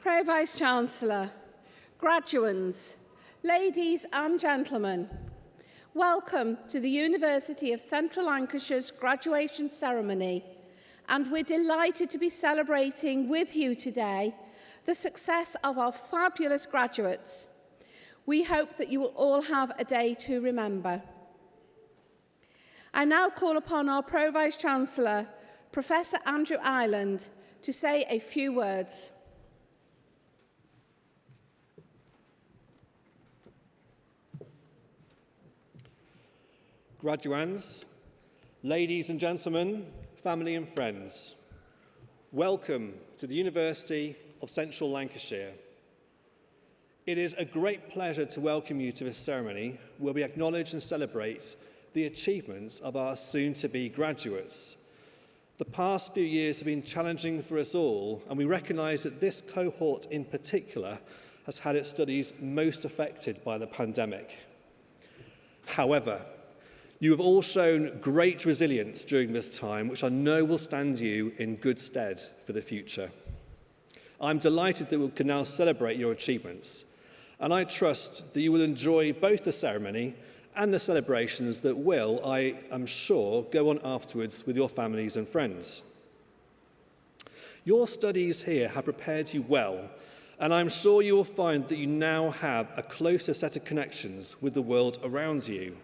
Pro-Vice-Chancellor, graduands, ladies and gentlemen, welcome to the University of Central Lancashire's graduation ceremony, and we're delighted to be celebrating with you today the success of our fabulous graduates. We hope that you will all have a day to remember. I now call upon our Pro-Vice-Chancellor, Professor Andrew Ireland, to say a few words. Graduands, ladies and gentlemen, family and friends, welcome to the University of Central Lancashire. It is a great pleasure to welcome you to this ceremony where we acknowledge and celebrate the achievements of our soon-to-be graduates. The past few years have been challenging for us all, and we recognise that this cohort in particular has had its studies most affected by the pandemic. However, you have all shown great resilience during this time, which I know will stand you in good stead for the future. I'm delighted that we can now celebrate your achievements, and I trust that you will enjoy both the ceremony and the celebrations that will, I am sure, go on afterwards with your families and friends. Your studies here have prepared you well, and I'm sure you will find that you now have a closer set of connections with the world around you.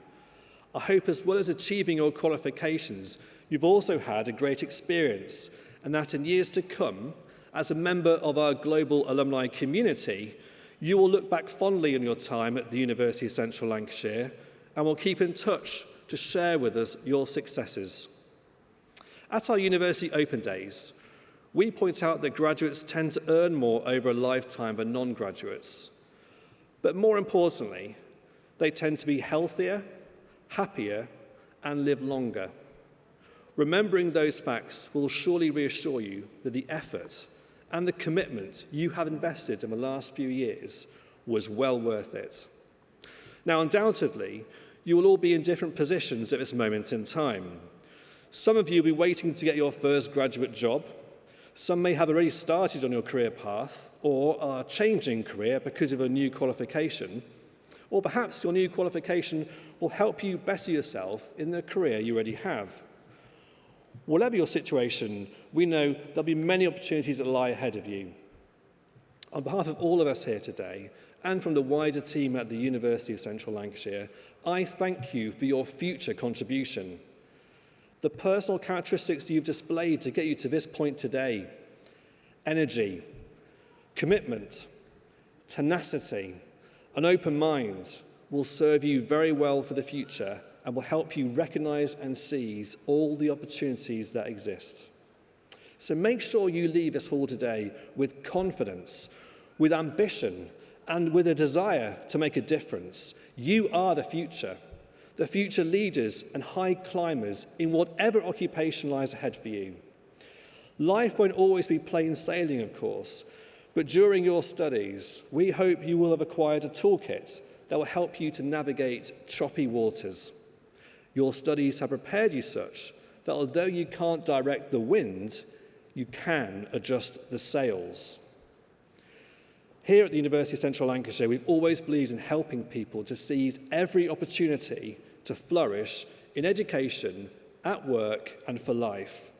I hope as well as achieving your qualifications, you've also had a great experience, and that in years to come, as a member of our global alumni community, you will look back fondly on your time at the University of Central Lancashire and will keep in touch to share with us your successes. At our University Open Days, we point out that graduates tend to earn more over a lifetime than non-graduates. But more importantly, they tend to be healthier, happier, and live longer. Remembering those facts will surely reassure you that the effort and the commitment you have invested in the last few years was well worth it. Now, undoubtedly, you will all be in different positions at this moment in time. Some of you will be waiting to get your first graduate job. Some may have already started on your career path or are changing career because of a new qualification. Or perhaps your new qualification will help you better yourself in the career you already have. Whatever your situation, we know there'll be many opportunities that lie ahead of you. On behalf of all of us here today, and from the wider team at the University of Central Lancashire, I thank you for your future contribution. The personal characteristics you've displayed to get you to this point today, energy, commitment, tenacity, an open mind, will serve you very well for the future and will help you recognise and seize all the opportunities that exist. So make sure you leave this hall today with confidence, with ambition, and with a desire to make a difference. You are the future leaders and high climbers in whatever occupation lies ahead for you. Life won't always be plain sailing, of course, but during your studies, we hope you will have acquired a toolkit that will help you to navigate choppy waters. Your studies have prepared you such that although you can't direct the wind, you can adjust the sails. Here at the University of Central Lancashire, we've always believed in helping people to seize every opportunity to flourish in education, at work, and for life.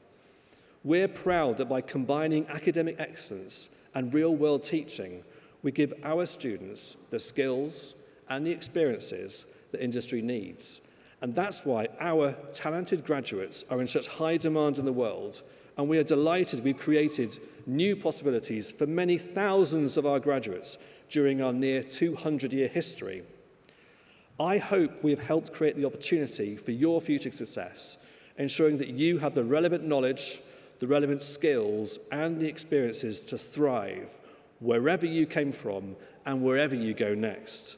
We're proud that by combining academic excellence and real-world teaching, we give our students the skills and the experiences that industry needs. And that's why our talented graduates are in such high demand in the world, and we are delighted we've created new possibilities for many thousands of our graduates during our near 200-year history. I hope we have helped create the opportunity for your future success, ensuring that you have the relevant knowledge, the relevant skills, and the experiences to thrive wherever you came from and wherever you go next.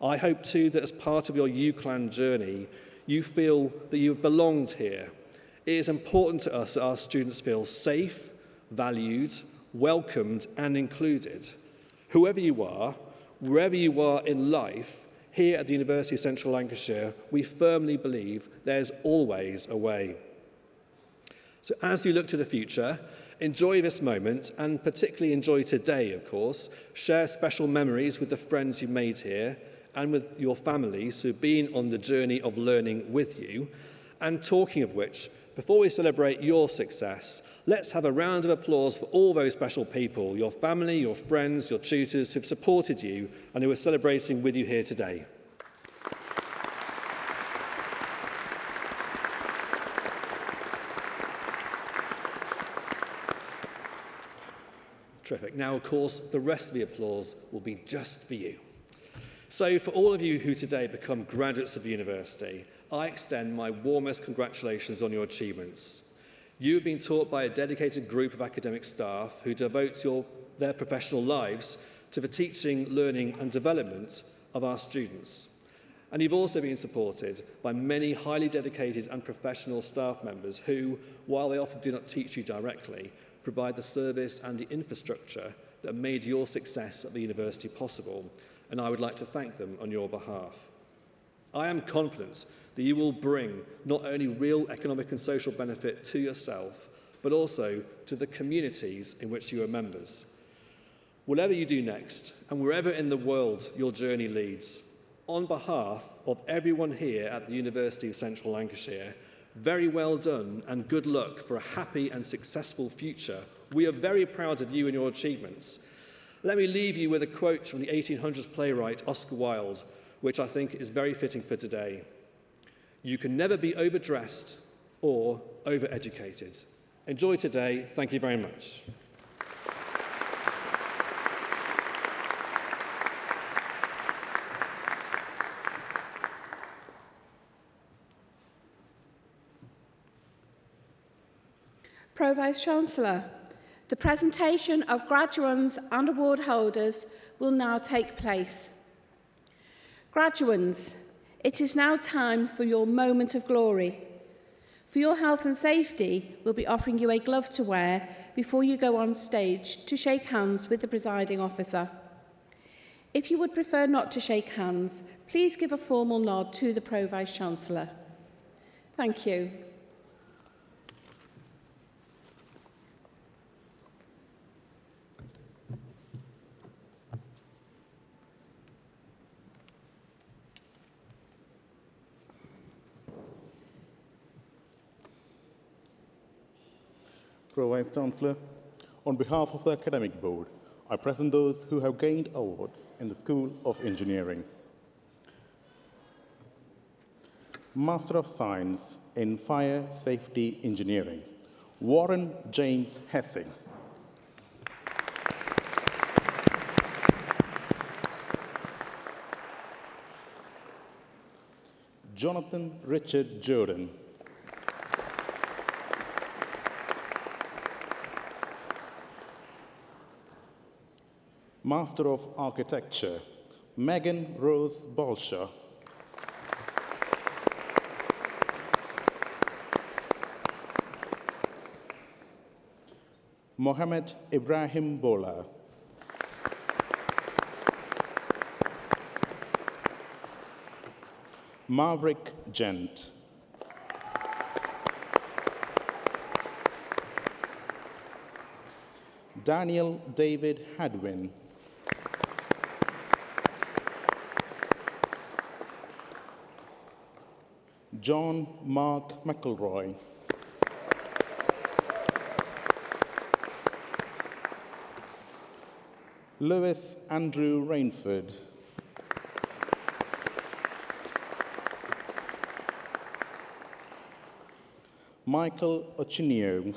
I hope too that as part of your UCLan journey, you feel that you have belonged here. It is important to us that our students feel safe, valued, welcomed, and included. Whoever you are, wherever you are in life, here at the University of Central Lancashire, we firmly believe there's always a way. So as you look to the future, Enjoy this moment, and particularly enjoy today, of course. Share special memories with the friends you made here and with your families who've been on the journey of learning with you. And talking of which, before we celebrate your success, let's have a round of applause for all those special people, your family, your friends, your tutors who've supported you and who are celebrating with you here today. Terrific. Now, of course, the rest of the applause will be just for you. So, for all of you who today become graduates of the university, I extend my warmest congratulations on your achievements. You have been taught by a dedicated group of academic staff who devote their professional lives to the teaching, learning and development of our students. And you've also been supported by many highly dedicated and professional staff members who, while they often do not teach you directly, provide the service and the infrastructure that made your success at the university possible, and I would like to thank them on your behalf. I am confident that you will bring not only real economic and social benefit to yourself, but also to the communities in which you are members. Whatever you do next, and wherever in the world your journey leads, on behalf of everyone here at the University of Central Lancashire, very well done and good luck for a happy and successful future. We are very proud of you and your achievements. Let me leave you with a quote from the 1800s playwright Oscar Wilde, which I think is very fitting for today. You can never be overdressed or overeducated. Enjoy today. Thank you very much. Pro-Vice-Chancellor, the presentation of graduands and award holders will now take place. Graduands, it is now time for your moment of glory. For your health and safety, we'll be offering you a glove to wear before you go on stage to shake hands with the presiding officer. If you would prefer not to shake hands, please give a formal nod to the Pro-Vice-Chancellor. Thank you. Pro-Vice-Chancellor, on behalf of the Academic Board, I present those who have gained awards in the School of Engineering. Master of Science in Fire Safety Engineering, Warren James Hessing. Jonathan Richard Jordan. Master of Architecture, Megan Rose Balshaw. Mohammed Ibrahim Bola. Maverick Gent. Daniel David Hadwin. John Mark McElroy. Lewis Andrew Rainford. Michael Ochinio.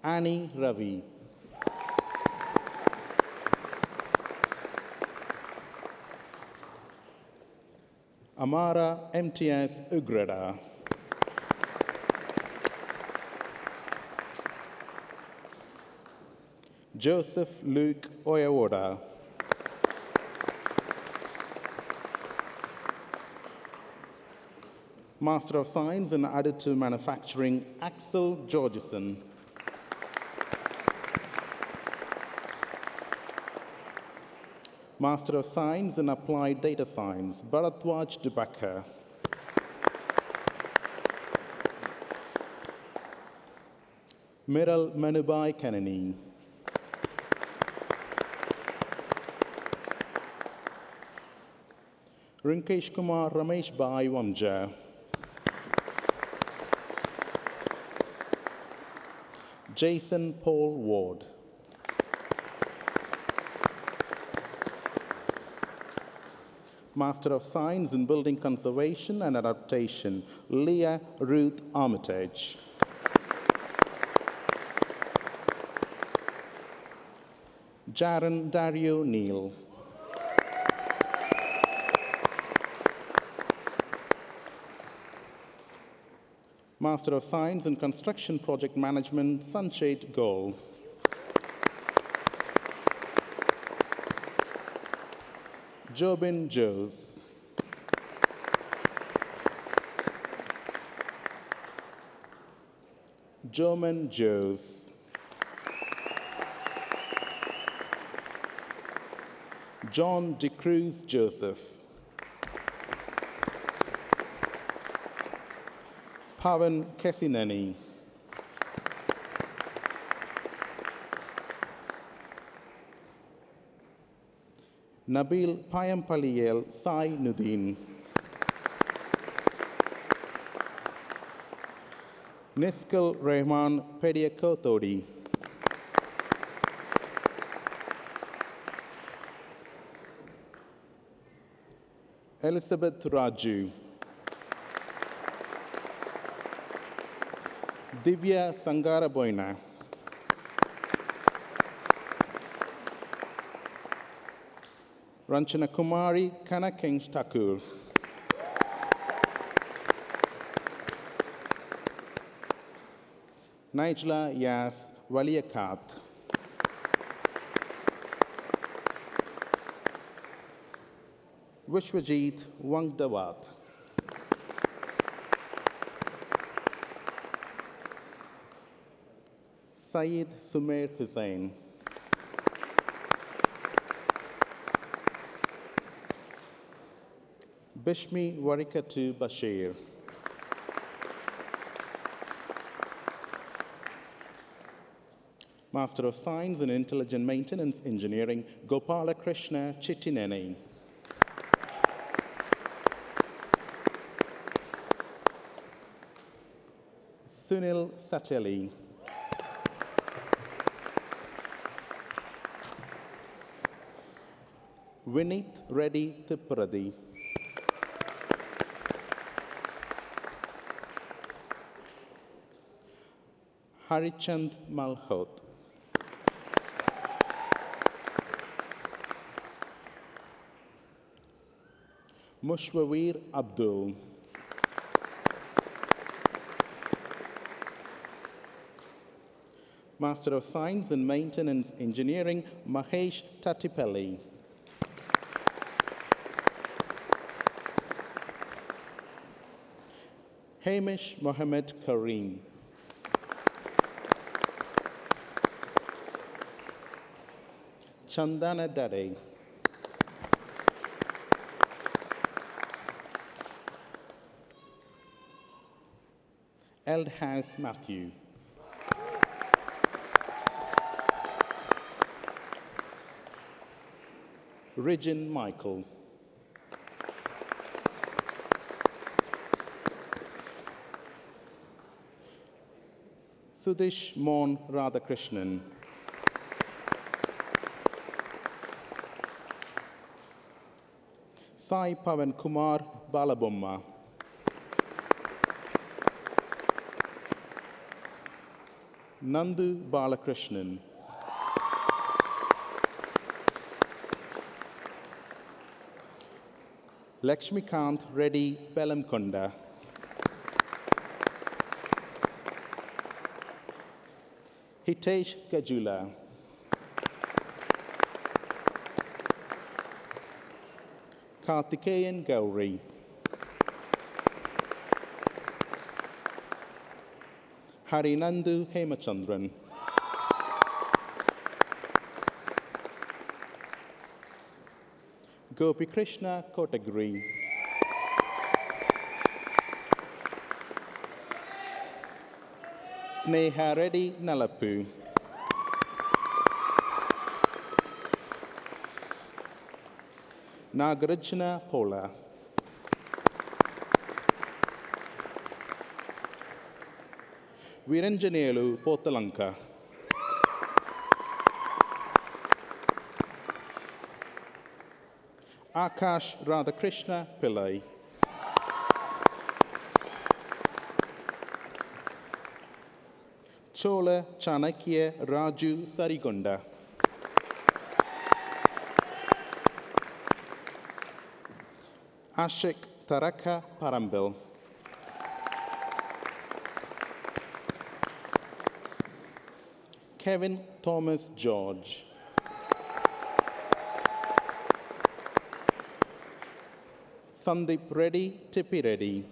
Annie Ravi. Amara MTS Ugreda. Joseph Luke Oyawoda. Master of Science in Additive Manufacturing, Axel Georgeson. Master of Science in Applied Data Science, Bharatwaj Dubakar. Miral Manubai Kanani. Rinkesh Kumar Ramesh Bai Wamja. Jason Paul Ward. Master of Science in Building Conservation and Adaptation, Leah Ruth Armitage. Jaron Dario Neal. Master of Science in Construction Project Management, Sanchit Gol. Jobin Jose. Joman Jose. John De Cruz Joseph. Pavan Kesineni. Nabil Payampaliel Sai Nudin. Niskal Rehman Pediakotodi. Elizabeth Raju. Divya Sangara Boina. Ranchana Kumari Kanakeng Thakur. Nigela Yas Waliakat. Vishwajit Wangdawat. Syed Sumer Hussain. Bishmi Warikatu Bashir. Master of Science in Intelligent Maintenance Engineering, Gopala Krishna Chittineni. Sunil Sateli. Vinith Reddy Tipuradi. Harichand Malhot. Mushwawir Abdul. Master of Science in Maintenance Engineering, Mahesh Tatipelli. Hamish Mohammed Kareem. Chandana Dade. Eldhas Matthew. Regin Michael. Sudish Mon Radhakrishnan. Sai Pavan Kumar Balabomma. Nandu Balakrishnan. Lakshmikant Reddy Belamkonda. Hitesh Kajula. Karthikeyan Gauri. Harinandu Hemachandran. Gopi Krishna Kotagiri. Sneha Reddy Nalapu. Nagarjuna Pola. Viranjanelu Potalanka. Akash Radhakrishna Pillai. Chola Chanakya Raju Sarigonda. Ashik Taraka Parambil. Kevin Thomas George. Sandeep Reddy Tippi Reddy.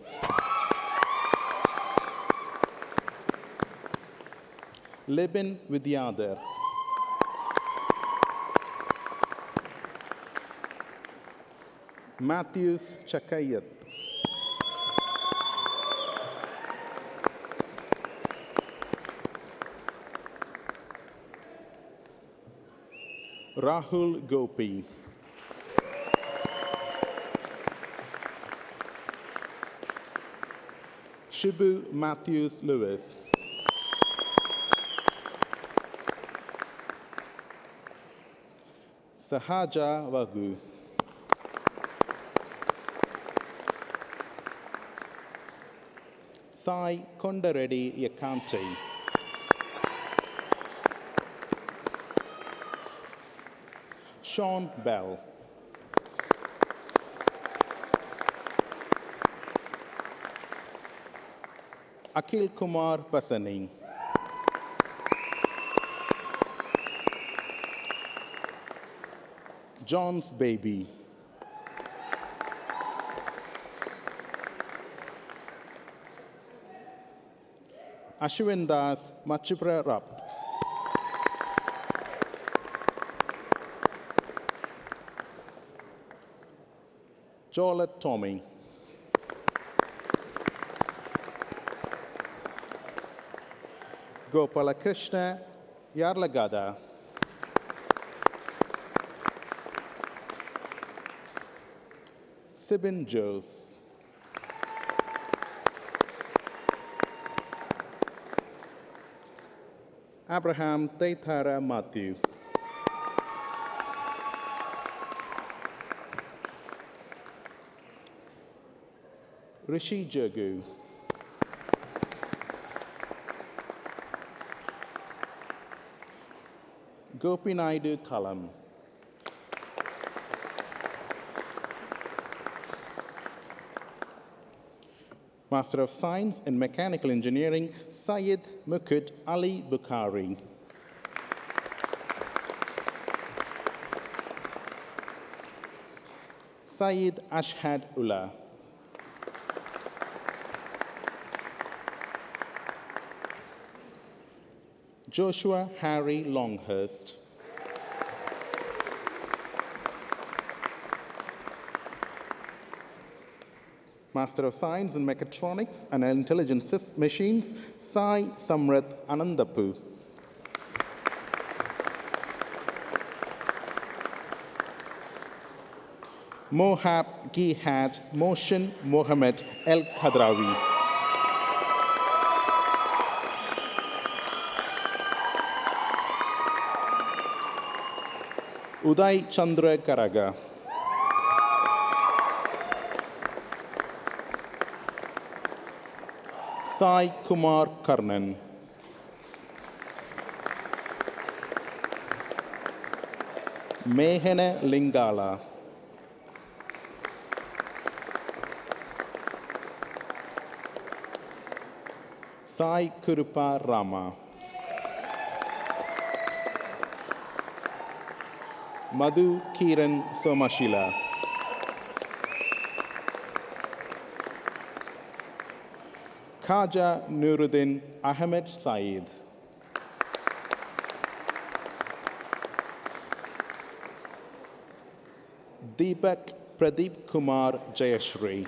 Libin Vidyadhar. Matthews Chakayat. Rahul Gopi. Shibu Matthews Lewis. Sahaja Vagu. Sai Kondareddy Yakanti. Sean Bell. Akhil Kumar Basani. John's Baby. Ashwin Das Machipra Rapt. Jolet Tommy. Gopalakrishna Yarlagada. Sibin Jose. Abraham Taithara Matthew. Rishi Jagu. Gopinaidu Kalam. Master of Science in Mechanical Engineering, Syed Mukut Ali Bukhari. Syed Ashhad Ullah. Joshua Harry Longhurst. Master of Science in Mechatronics and Intelligent Machines, Sai Samrat Anandapu. Mohab Gihad Mohsin Mohammed El Khadrawi. Uday Chandra Karaga. Sai Kumar Karnan. Mehena Lingala. Sai Kurupa Rama. Madhu Kiran Somashila. Khaja Nuruddin Ahmed Saeed. Deepak Pradeep Kumar Jayashri.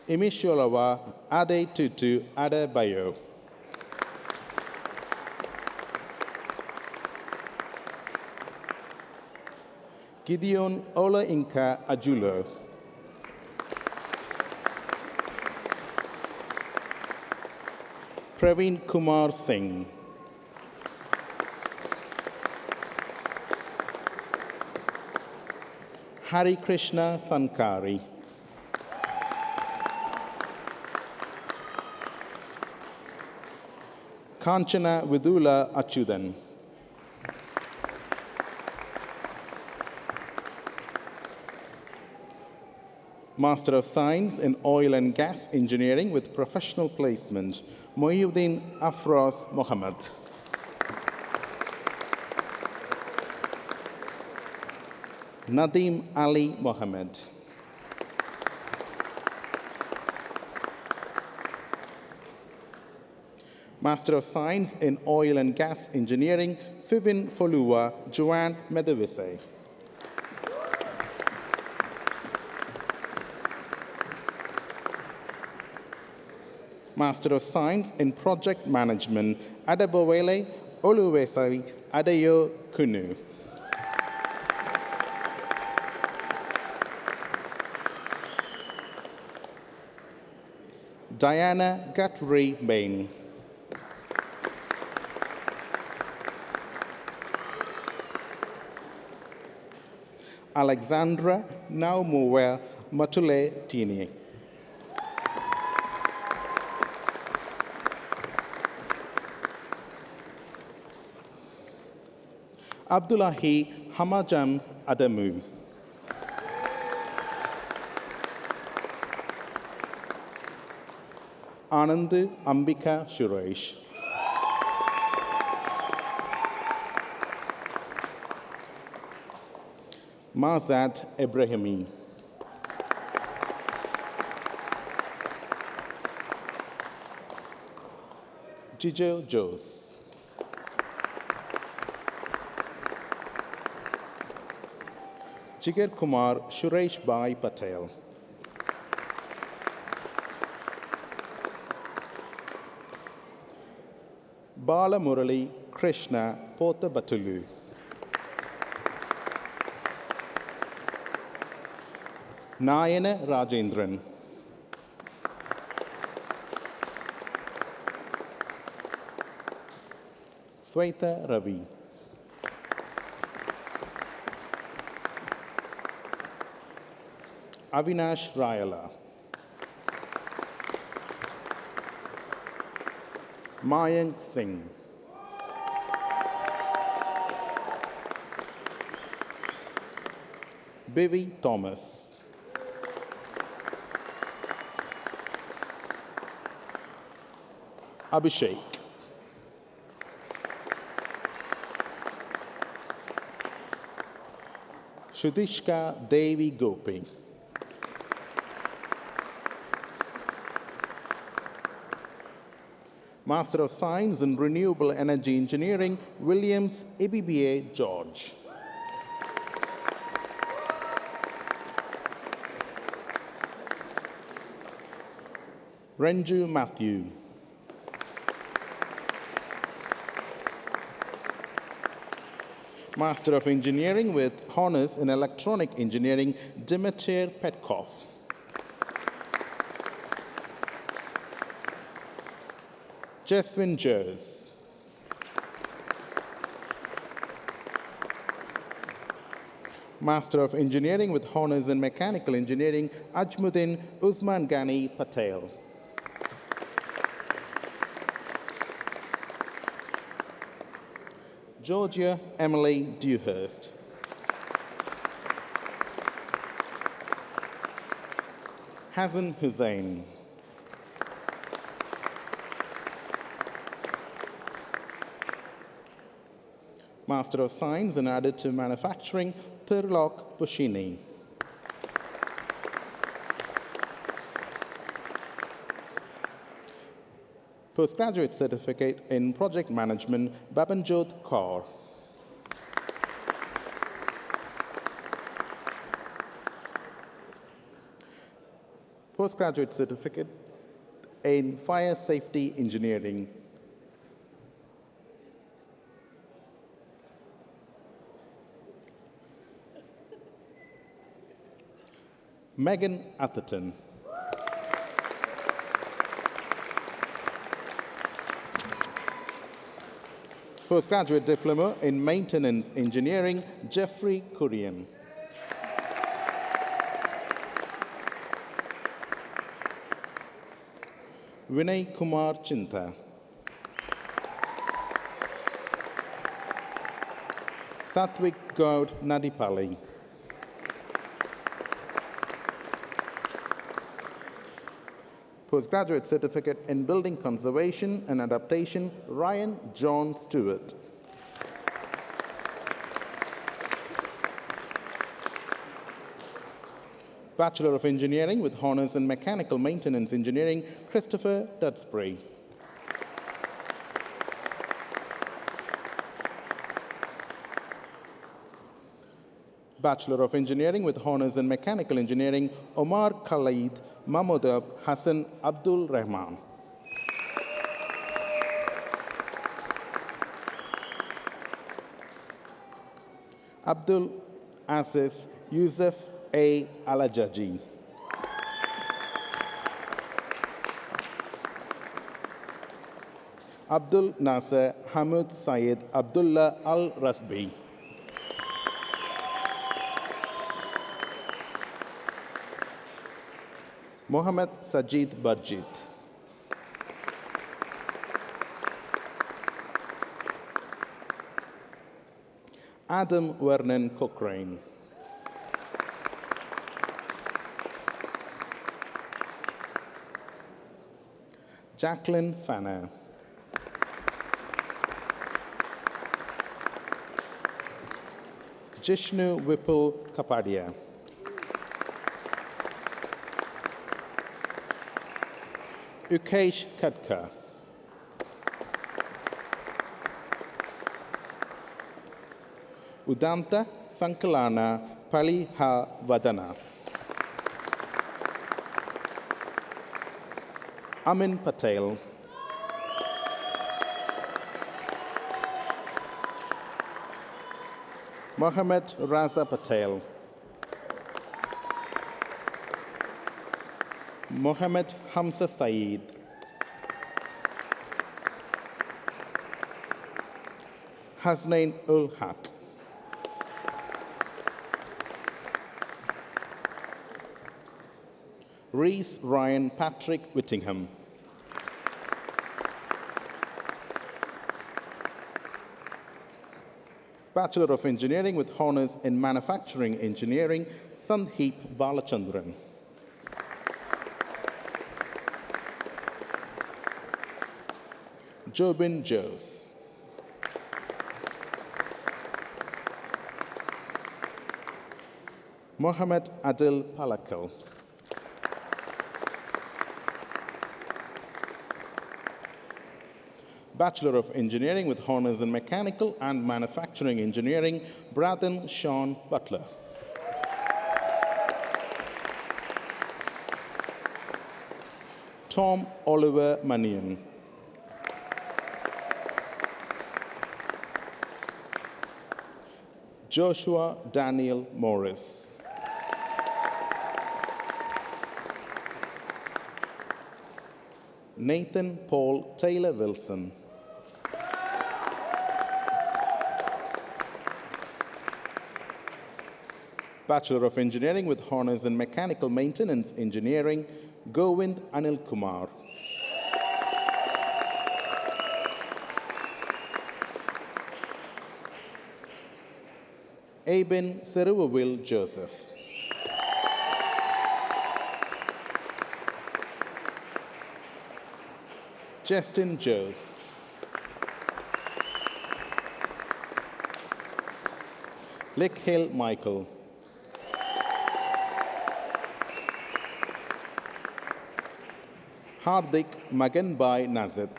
Imisholawa Adetutu Adebayo. Gideon Ola Inka Ajulo. Praveen Kumar Singh. Hari Krishna Sankari. Kanchana Vidula Achudan. Master of Science in Oil and Gas Engineering with Professional Placement, Mohyuddin Afroz Mohammed. Nadeem Ali Mohammed. Master of Science in Oil and Gas Engineering, Fivin Folua Joanne Medevise. Master of Science in Project Management, Adebowele Oluwesai Adeyo Kunu. Diana Guthrie Bain. Alexandra Naumuwe Matule Tini. Abdullahi Hamajam Adamu. Anand Ambika Suresh. Mazat Ibrahimi. Jijo Jose. Jigar Kumar Suresh Bhai Patel. Bala Murali Krishna Pota Batulu. Nayana Rajendran. Sweta Ravi. Avinash Rayala. Mayank Singh. Bivi Thomas. Abhishek. Shudishka Devi Gopi. Master of Science in Renewable Energy Engineering, Williams ABBA George. Renju Matthew. Master of Engineering with Honors in Electronic Engineering, Dimitar Petkov. Jeswin Jers. Master of Engineering with Honors in Mechanical Engineering, Ajmuddin Usman Ghani Patel. Georgia Emily Dewhurst. Hasan Hussain. Master of Science in Additive Manufacturing, Thirlok Bushini. Postgraduate Certificate in Project Management, Babanjot Kaur. Postgraduate Certificate in Fire Safety Engineering. Megan Atherton. Postgraduate Diploma in Maintenance Engineering, Jeffrey Kurian. Vinay Kumar Chinta. Satvik Gaud Nadipalli. Postgraduate Certificate in Building Conservation and Adaptation, Ryan John Stewart. Bachelor of Engineering with Honours in Mechanical Maintenance Engineering, Christopher Dudsbury. Bachelor of Engineering with Honours in Mechanical Engineering, Omar Khalid Mahmoud Hassan Abdul Rahman. Abdul Aziz Yusuf A. Alajaji. Abdul Nasser Hamid Syed Abdullah Al Rasbi. Mohammed Sajid Barjit. Adam Vernon Cochrane. Jacqueline Fanner. Jishnu Vipul Kapadia. Ukesh Khadka. Udanta Sankalana Paliha Vadana. Amin Patel. Mohammed Raza Patel. Mohammed Hamza Saeed. Hasnain ul Haq. Reese Ryan Patrick Whittingham. Bachelor of Engineering with Honours in Manufacturing Engineering, Sandheep Balachandran. Jobin Jose. Mohammed Adil Palakal. Bachelor of Engineering with Honours in Mechanical and Manufacturing Engineering, Braden Sean Butler. Tom Oliver Manion. Joshua Daniel Morris. Nathan Paul Taylor Wilson. Bachelor of Engineering with Honours in Mechanical Maintenance Engineering, Govind Anil Kumar. Abin Seruvavil Joseph. Justin Jose. Likhil Michael. Hardik Maganbai Nazit.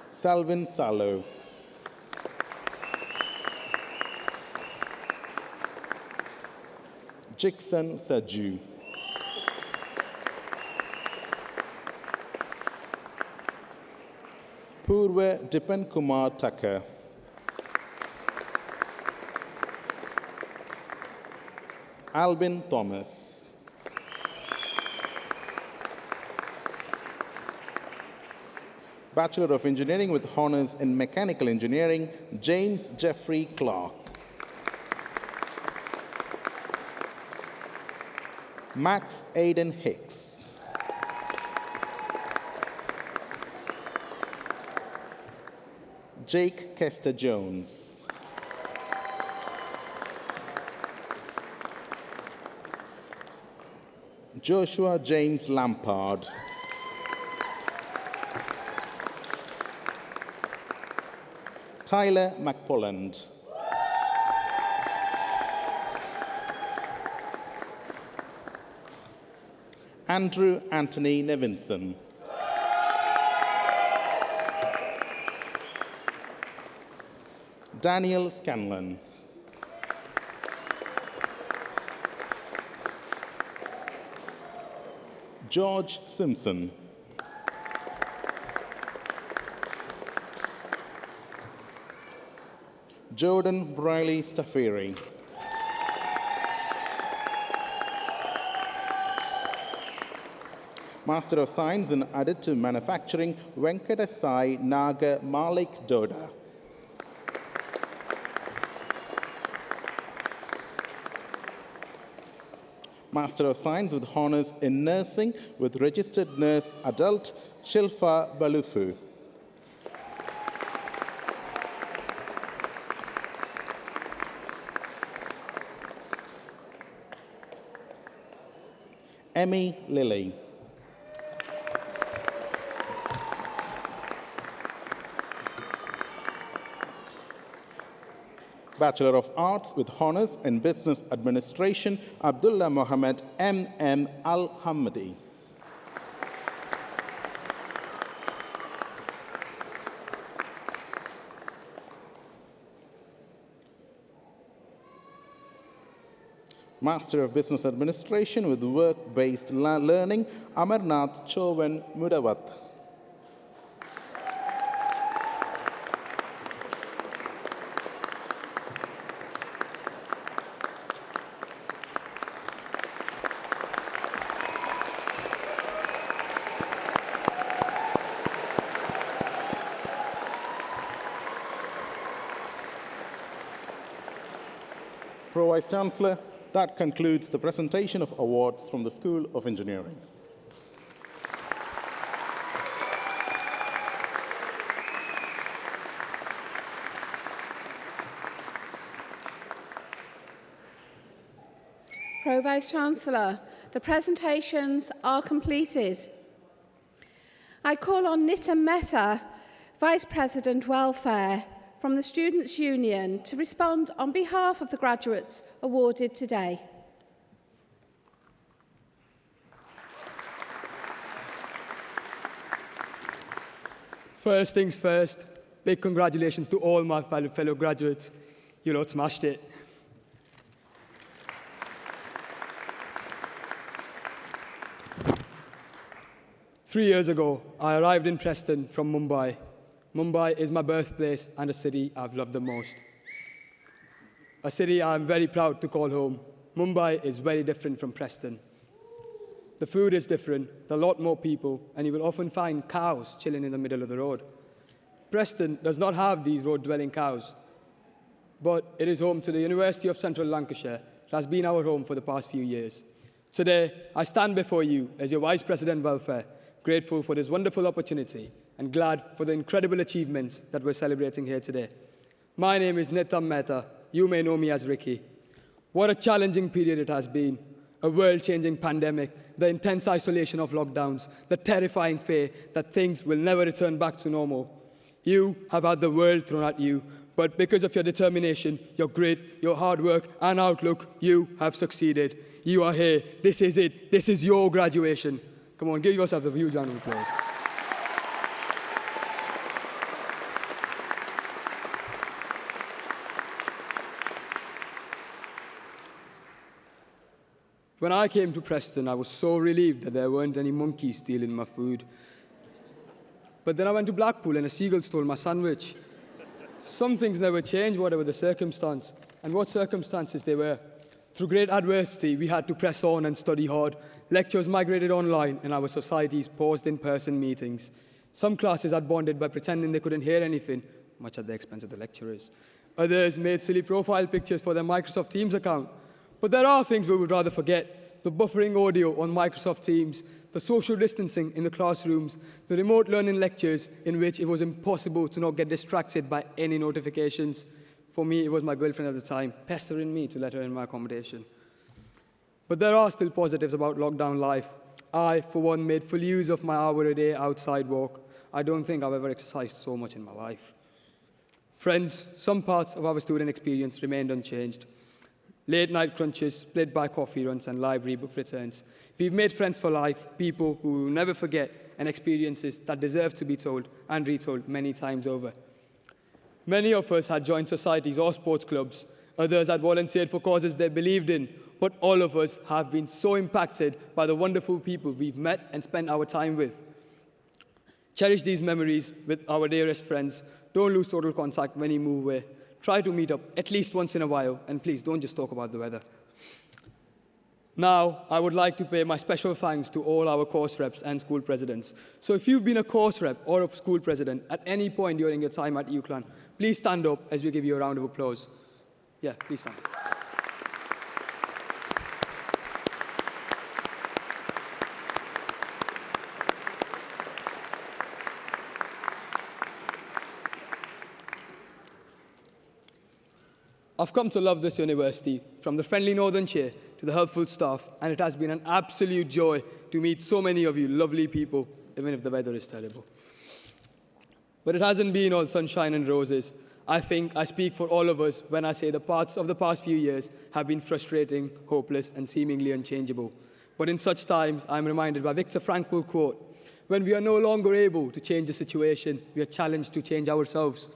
Salvin Salo. Jiksan Saju. Purva Dipan Kumar Tucker. Albin Thomas. Bachelor of Engineering with honors in Mechanical Engineering, James Jeffrey Clark. Max Aiden Hicks. Jake Kester Jones. Joshua James Lampard. Tyler McPolland. Andrew Anthony Nevinson. Daniel Scanlon. George Simpson. Jordan Briley Stafferi. Master of Science in Additive Manufacturing, Venkatasai Naga Malik Doda. Master of Science with honors in Nursing with Registered Nurse Adult, Shilpa Balufu. Emmy Lilly. Bachelor of Arts with honors in Business Administration, Abdullah Mohammed M.M. Al-Hamdi. Master of Business Administration with Work-Based Learning, Amarnath Chovan Mudawat. Pro Vice Chancellor, that concludes the presentation of awards from the School of Engineering. Pro Vice Chancellor, the presentations are completed. I call on Nita Mehta, Vice President Welfare, from the Students' Union to respond on behalf of the graduates awarded today. First things first, big congratulations to all my fellow graduates. You lot smashed it. Three years ago, I arrived in Preston from Mumbai. Mumbai is my birthplace and a city I've loved the most. A city I'm very proud to call home. Mumbai is very different from Preston. The food is different, there are a lot more people, and you will often find cows chilling in the middle of the road. Preston does not have these road-dwelling cows, but it is home to the University of Central Lancashire. It has been our home for the past few years. Today, I stand before you as your Vice President Welfare, grateful for this wonderful opportunity and glad for the incredible achievements that we're celebrating here today. My name is Nita Mehta. You may know me as Ricky. What a challenging period it has been. A world-changing pandemic, the intense isolation of lockdowns, the terrifying fear that things will never return back to normal. You have had the world thrown at you, but because of your determination, your grit, your hard work, and outlook, you have succeeded. You are here. This is it. This is your graduation. Come on, give yourselves a huge round of applause. When I came to Preston, I was so relieved that there weren't any monkeys stealing my food. But then I went to Blackpool and a seagull stole my sandwich. Some things never change, whatever the circumstance. And what circumstances they were. Through great adversity, we had to press on and study hard. Lectures migrated online, and our societies paused in-person meetings. Some classes had bonded by pretending they couldn't hear anything, much at the expense of the lecturers. Others made silly profile pictures for their Microsoft Teams account. But there are things we would rather forget. The buffering audio on Microsoft Teams, the social distancing in the classrooms, the remote learning lectures in which it was impossible to not get distracted by any notifications. For me, it was my girlfriend at the time, pestering me to let her in my accommodation. But there are still positives about lockdown life. I, for one, made full use of my hour-a-day outside walk. I don't think I've ever exercised so much in my life. Friends, some parts of our student experience remained unchanged. Late night crunches, split by coffee runs, and library book returns. We've made friends for life, people who will never forget, and experiences that deserve to be told and retold many times over. Many of us had joined societies or sports clubs. Others had volunteered for causes they believed in. But all of us have been so impacted by the wonderful people we've met and spent our time with. Cherish these memories with our dearest friends. Don't lose total contact when you move away. Try to meet up at least once in a while, and please don't just talk about the weather. Now, I would like to pay my special thanks to all our course reps and school presidents. So if you've been a course rep or a school president at any point during your time at UCLan, please stand up as we give you a round of applause. Yeah, please stand. I've come to love this university, from the friendly northern chair to the helpful staff, and it has been an absolute joy to meet so many of you lovely people, even if the weather is terrible. But it hasn't been all sunshine and roses. I think I speak for all of us when I say the parts of the past few years have been frustrating, hopeless, and seemingly unchangeable. But in such times, I'm reminded by Viktor Frankl's quote, "When we are no longer able to change the situation, we are challenged to change ourselves."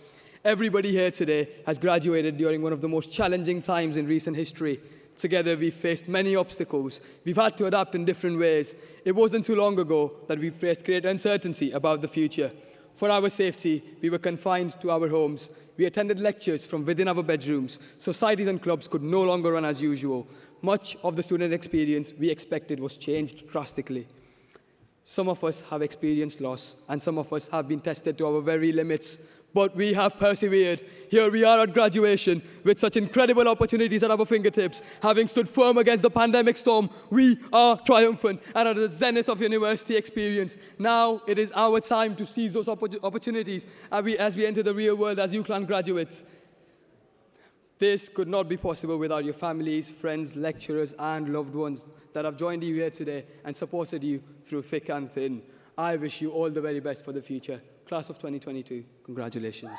Everybody here today has graduated during one of the most challenging times in recent history. Together, we've faced many obstacles. We've had to adapt in different ways. It wasn't too long ago that we faced great uncertainty about the future. For our safety, we were confined to our homes. We attended lectures from within our bedrooms. Societies and clubs could no longer run as usual. Much of the student experience we expected was changed drastically. Some of us have experienced loss, and some of us have been tested to our very limits. But we have persevered. Here we are at graduation with such incredible opportunities at our fingertips. Having stood firm against the pandemic storm, we are triumphant and at the zenith of university experience. Now it is our time to seize those opportunities as we enter the real world as UCLan graduates. This could not be possible without your families, friends, lecturers, and loved ones that have joined you here today and supported you through thick and thin. I wish you all the very best for the future. Class of 2022, congratulations.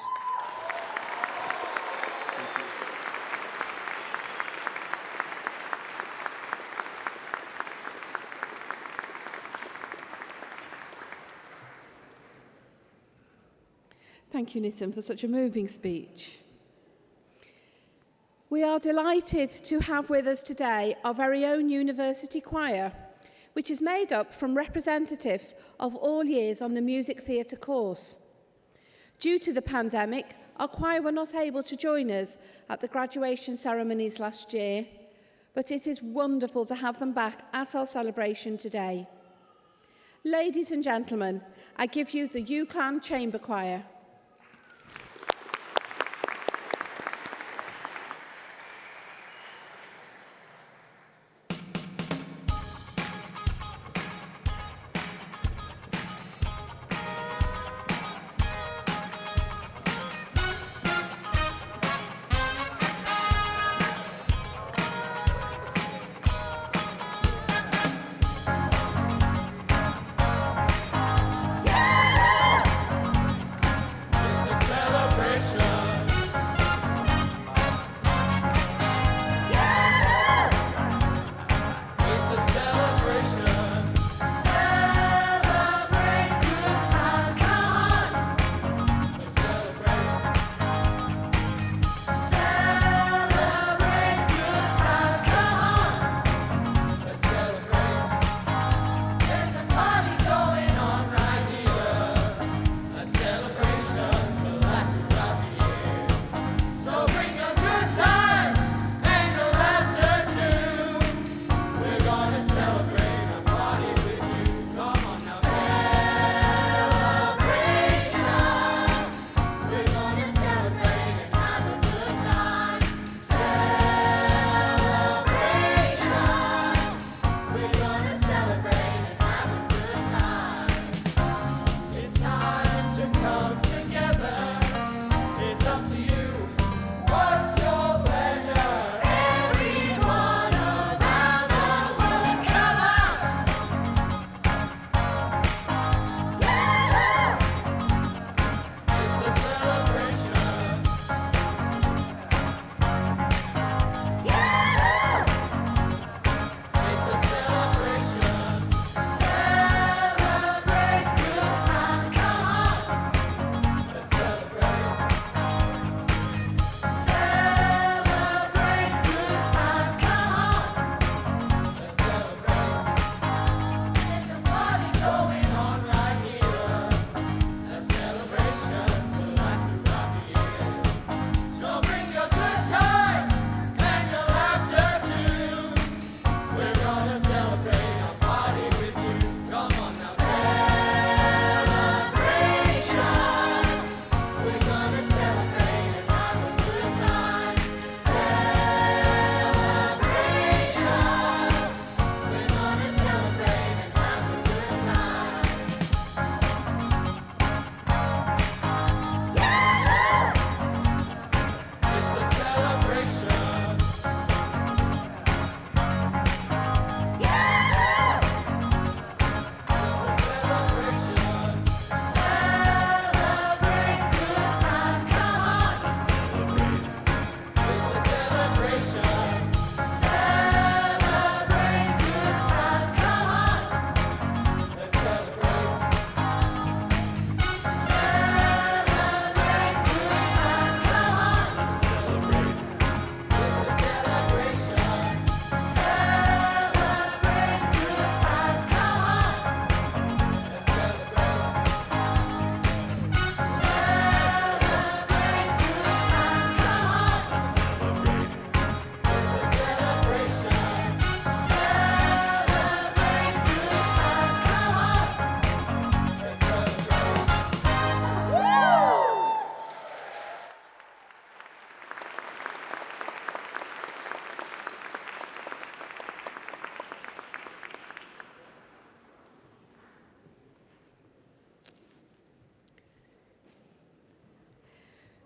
Thank you, Nitin, for such a moving speech. We are delighted to have with us today our very own university choir, which is made up from representatives of all years on the music theatre course. Due to the pandemic, our choir were not able to join us at the graduation ceremonies last year, but it is wonderful to have them back at our celebration today. Ladies and gentlemen, I give you the UCLan Chamber Choir.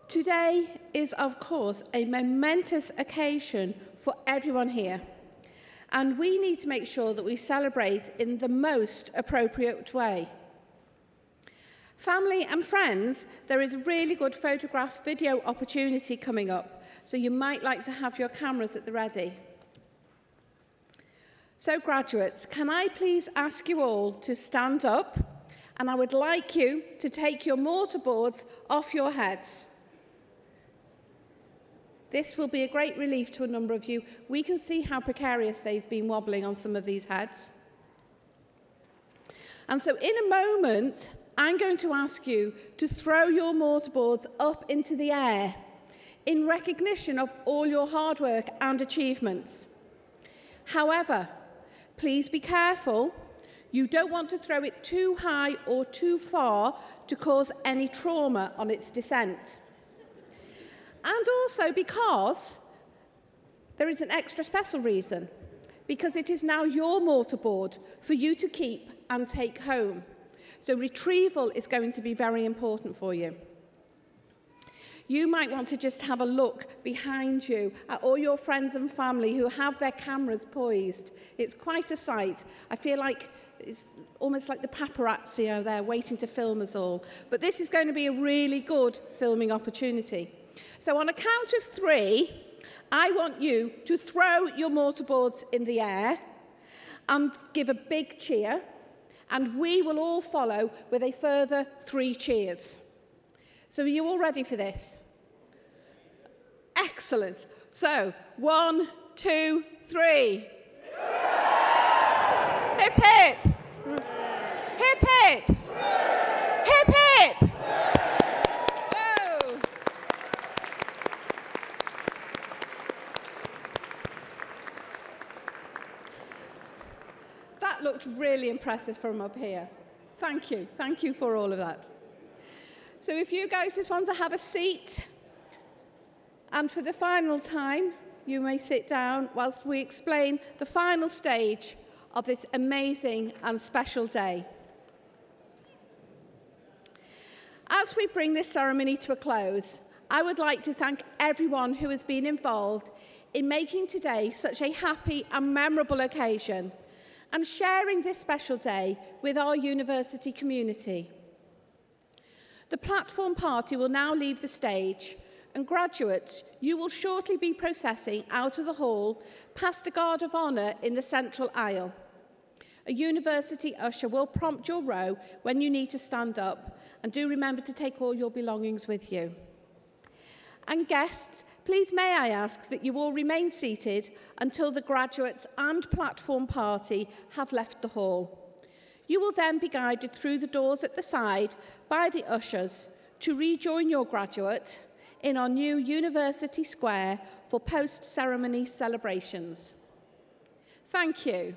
Today is, of course, a momentous occasion for everyone here, and we need to make sure that we celebrate in the most appropriate way. Family and friends, there is a really good photograph video opportunity coming up, so you might like to have your cameras at the ready. So graduates, can I please ask you all to stand up, and I would like you to take your mortarboards off your heads. This will be a great relief to a number of you. We can see how precarious they've been wobbling on some of these heads. And so in a moment, I'm going to ask you to throw your mortarboards up into the air in recognition of all your hard work and achievements. However, please be careful. You don't want to throw it too high or too far to cause any trauma on its descent. And also because there is an extra special reason, because it is now your mortarboard for you to keep and take home. So retrieval is going to be very important for you. You might want to just have a look behind you at all your friends and family who have their cameras poised. It's quite a sight. I feel like it's almost like the paparazzi are there waiting to film us all. But this is going to be a really good filming opportunity. So on a count of 3, I want you to throw your mortarboards in the air and give a big cheer, and we will all follow with a further 3 cheers. So are you all ready for this? Excellent. So 1, 2, 3. Hip hip. Hip hip. Hip hip. Whoa. That looked really impressive from up here. Thank you. Thank you for all of that. So if you guys just want to have a seat, and for the final time, you may sit down whilst we explain the final stage of this amazing and special day. As we bring this ceremony to a close, I would like to thank everyone who has been involved in making today such a happy and memorable occasion and sharing this special day with our university community. The platform party will now leave the stage, and graduates, you will shortly be processing out of the hall past a guard of honour in the central aisle. A university usher will prompt your row when you need to stand up, and do remember to take all your belongings with you. And guests, please may I ask that you all remain seated until the graduates and platform party have left the hall. You will then be guided through the doors at the side by the ushers to rejoin your graduate in our new University Square for post-ceremony celebrations. Thank you.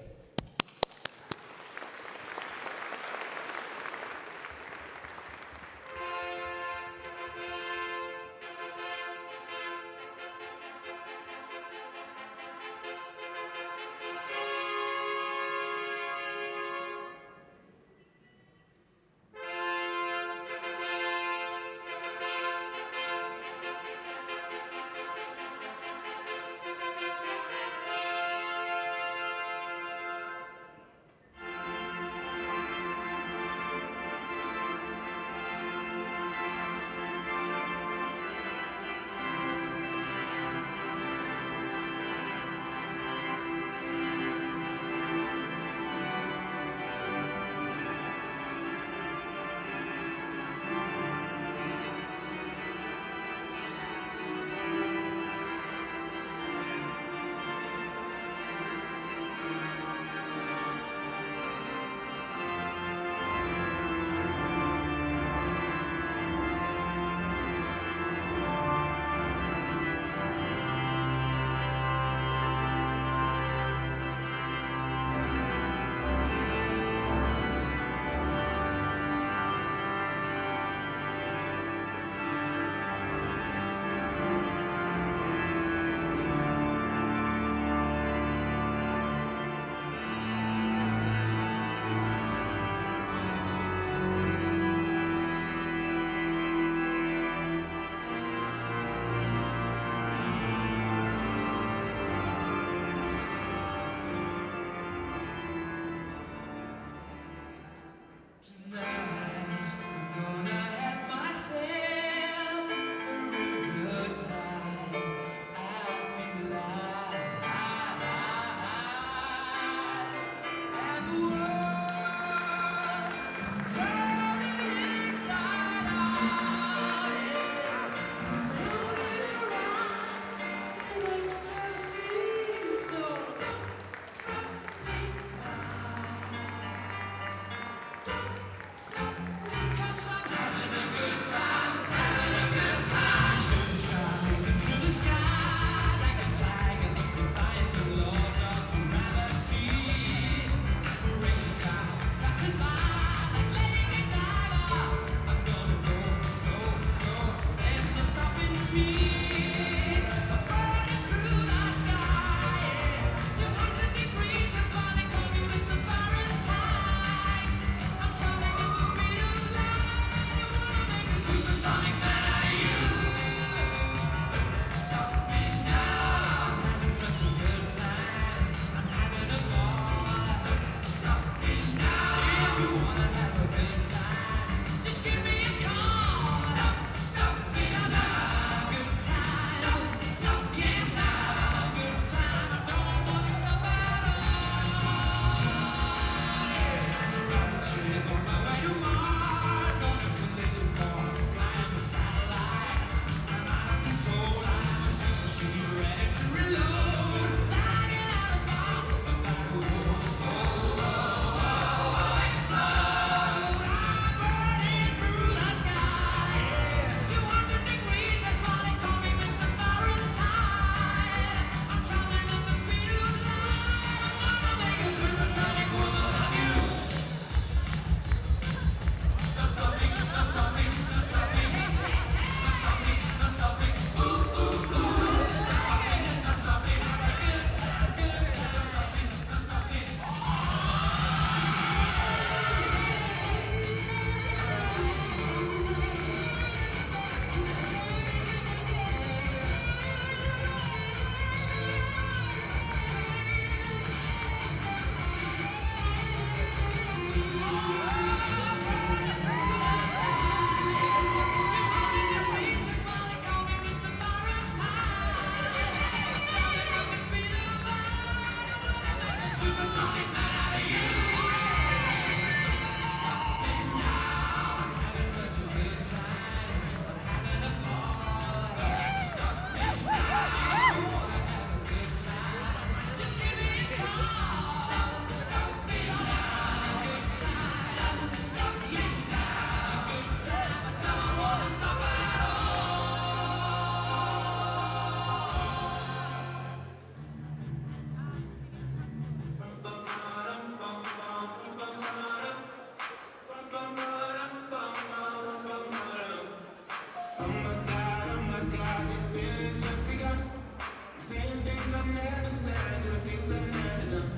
These feelings just begun. I'm saying things I've never said, doing things I've never done.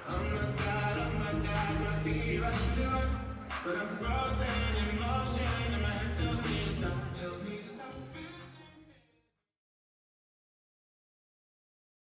Oh my God, when I see you, I should run. But I'm frozen in motion, and my head tells me to stop.